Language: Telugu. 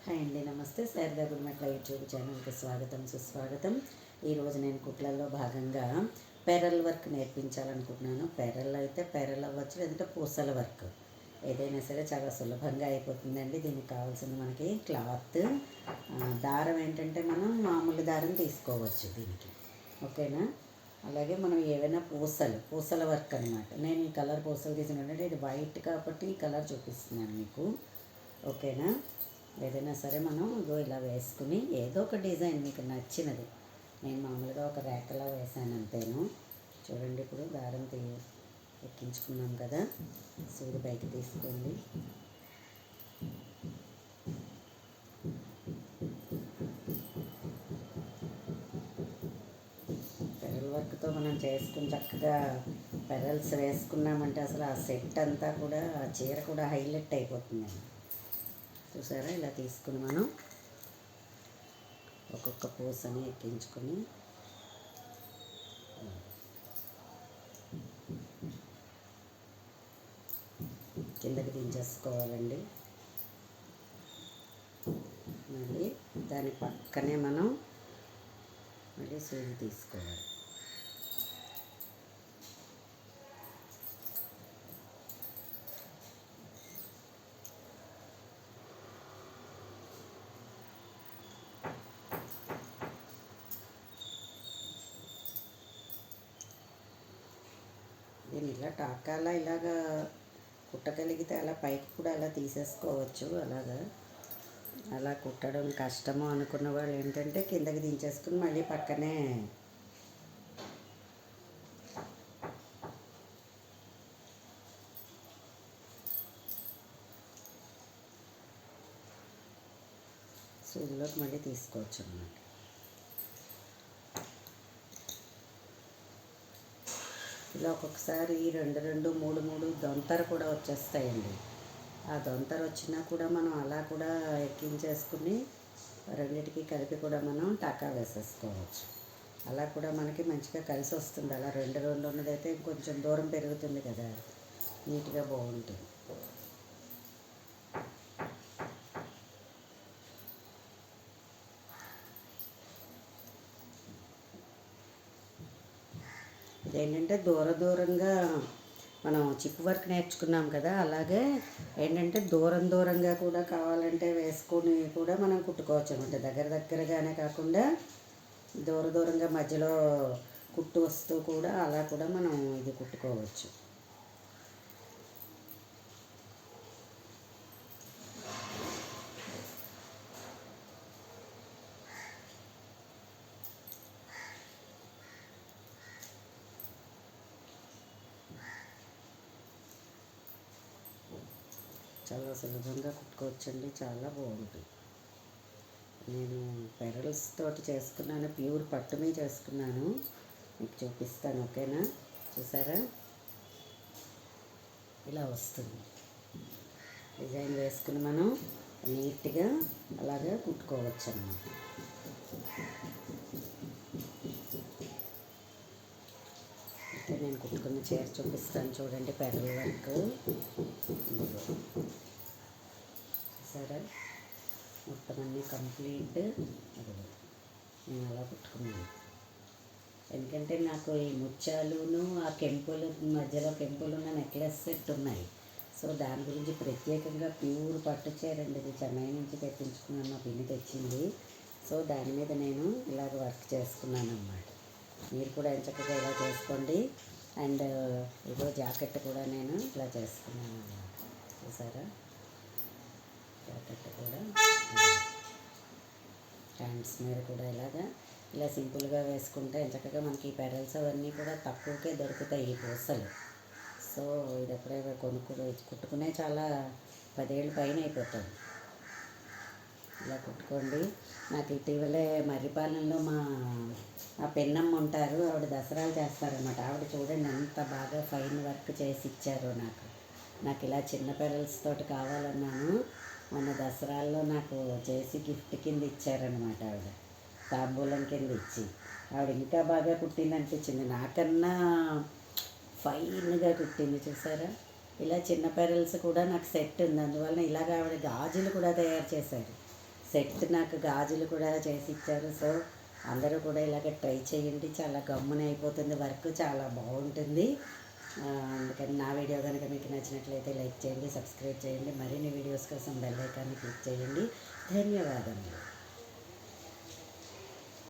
హాయ్ అండి, నమస్తే. శారదా గుడిమెట్ల యూట్యూబ్ ఛానల్కి స్వాగతం, సుస్వాగతం. ఈరోజు నేను కుట్లలో భాగంగా పెరల్ వర్క్ నేర్పించాలనుకుంటున్నాను. పెరల్ అయితే పెరల్ అవ్వచ్చు, లేదంటే పూసల వర్క్ ఏదైనా సరే చాలా సులభంగా అయిపోతుందండి. దీనికి కావాల్సింది మనకి క్లాత్, దారం ఏంటంటే మనం మామూలు దారం తీసుకోవచ్చు దీనికి, ఓకేనా. అలాగే మనం ఏవైనా పూసల వర్క్ అనమాట. నేను ఈ కలర్ పూసలు తీసుకున్నానంటే ఇది వైట్ కాబట్టి ఈ కలర్ చూపిస్తున్నాను మీకు, ఓకేనా. ఏదైనా సరే మనం ఇగో ఇలా వేసుకుని ఏదో ఒక డిజైన్ మీకు నచ్చినది, నేను మామూలుగా ఒక రేఖలా వేసాను అంతేను. చూడండి, ఇప్పుడు దారం ఎక్కించుకున్నాం కదా, సూది పైకి తీసుకోండి. పెరల్ వర్క్తో మనం చేసుకుని చక్కగా పెరల్స్ వేసుకున్నామంటే అసలు ఆ సెట్ అంతా కూడా, ఆ చీర కూడా హైలైట్ అయిపోతుందండి. చూసారా, ఇలా తీసుకుని మనం ఒక్కొక్క పూసని ఎక్కించుకొని కిందకి దించేసుకోవాలండి. మళ్ళీ దాని పక్కనే మనం మళ్ళీ సూది తీసుకోవాలి. దీన్ని ఇలా టాకాలా ఇలాగా కుట్టగలిగితే అలా పైకి కూడా అలా తీసేసుకోవచ్చు. అలా కుట్టడం కష్టము అనుకున్న వాళ్ళు ఏంటంటే కిందకి దించేసుకుని మళ్ళీ పక్కనే సూదిలోకి మళ్ళీ తీసుకోవచ్చు అన్నమాట. ఇలా ఒక్కొక్కసారి 2 3 దొంతర కూడా వచ్చేస్తాయండి. ఆ దొంతర వచ్చినా కూడా మనం అలా కూడా ఎక్కించేసుకుని రెండింటికి కలిపి కూడా మనం టకా వేసేసుకోవచ్చు. అలా కూడా మనకి మంచిగా కలిసి వస్తుంది. అలా 2 ఉన్నదైతే కొంచెం దూరం పెరుగుతుంది కదా, నీట్గా బాగుంటుంది. ఇదేంటంటే దూరంగా మనం చిప్ వర్క్ నేర్చుకున్నాం కదా, అలాగే ఏంటంటే దూరంగా కూడా కావాలంటే వేసుకొని కూడా మనం కుట్టుకోవచ్చు అనమాట. దగ్గరగానే కాకుండా దూరంగా మధ్యలో కుట్టు వస్తూ కూడా అలా కూడా మనం ఇది కుట్టుకోవచ్చు. చాలా సులభంగా కుట్టుకోవచ్చండి, చాలా బాగుంటుంది. నేను పెరల్స్ తోటి చేసుకున్నాను, ప్యూర్ పట్టు మీద చేసుకున్నాను, మీకు చూపిస్తాను, ఓకేనా. చూసారా, ఇలా వస్తుంది. డిజైన్ వేసుకుని మనం నీట్గా అలాగే కుట్టుకోవచ్చు అన్నమాట. అయితే నేను కుట్టుకున్న చీర చూపిస్తాను చూడండి, పెరల్ వర్క్. చూసారా, మొత్తం అన్నీ కంప్లీట్. నేను అలా కుట్టుకున్నాను. ఎందుకంటే నాకు ఈ ముత్యాలును ఆ మధ్యలో కెంపులు ఉన్న నెక్లెస్ సెట్ ఉన్నాయి. సో దాని గురించి ప్రత్యేకంగా ప్యూర్ పట్టు చీర అండి, ఇది చెన్నై నుంచి తెప్పించుకున్నాను, మా పిన్ని తెచ్చింది. సో దాని మీద నేను ఇలాగ వర్క్ చేసుకున్నాను అన్నమాట. మీరు కూడా చక్కగా ఇలా చేసుకోండి. అండ్ ఇదో జాకెట్ కూడా నేను ఇలా చేసుకున్నాను అన్నమాట. చూసారా, జాకెట్ కూడా హ్యాండ్స్ మీద కూడా ఇలా సింపుల్గా వేసుకుంటే చక్కగా మనకి ఈ పెరల్స్ అవన్నీ కూడా తక్కువకే దొరుకుతాయి ఈ పూసలు. సో ఇది ఎప్పుడే కుట్టుకునే చాలా 10 ఏళ్ళ పైన అయిపోతుంది. ఇలా కుట్టుకోండి. నాకు ఇటీవలే మర్రిపాలెంలో మా పెన్నమ్మ ఉంటారు, ఆవిడ దసరాలు చేస్తారనమాట. ఆవిడ చూడండి ఎంత బాగా ఫైన్ వర్క్ చేసి ఇచ్చారో నాకు ఇలా చిన్న పెరల్స్ తోటి కావాలన్నాను. మొన్న దసరాల్లో నాకు చేసి గిఫ్ట్ కింద ఇచ్చారనమాట. ఆవిడ తాంబూలం కింద ఇచ్చి, ఆవిడ ఇంకా బాగా కుట్టింది అనిపించింది, నాకన్నా ఫైన్గా కుట్టింది. చూసారా, ఇలా చిన్న పెరల్స్ కూడా నాకు సెట్ ఉంది, అందువల్ల ఇలాగ ఆవిడ గాజులు కూడా తయారు చేశారు. సెట్ నాకు గాజులు కూడా చేసి ఇచ్చారు. సో అందరూ కూడా ఇలాగ ట్రై చేయండి. చాలా గమ్మున అయిపోతుంది వర్క్, చాలా బాగుంటుంది. అందుకని నా వీడియో కనుక మీకు నచ్చినట్లయితే లైక్ చేయండి, సబ్స్క్రైబ్ చేయండి. మరిన్ని వీడియోస్ కోసం బెల్ ఐకాన్ని క్లిక్ చేయండి. ధన్యవాదములు.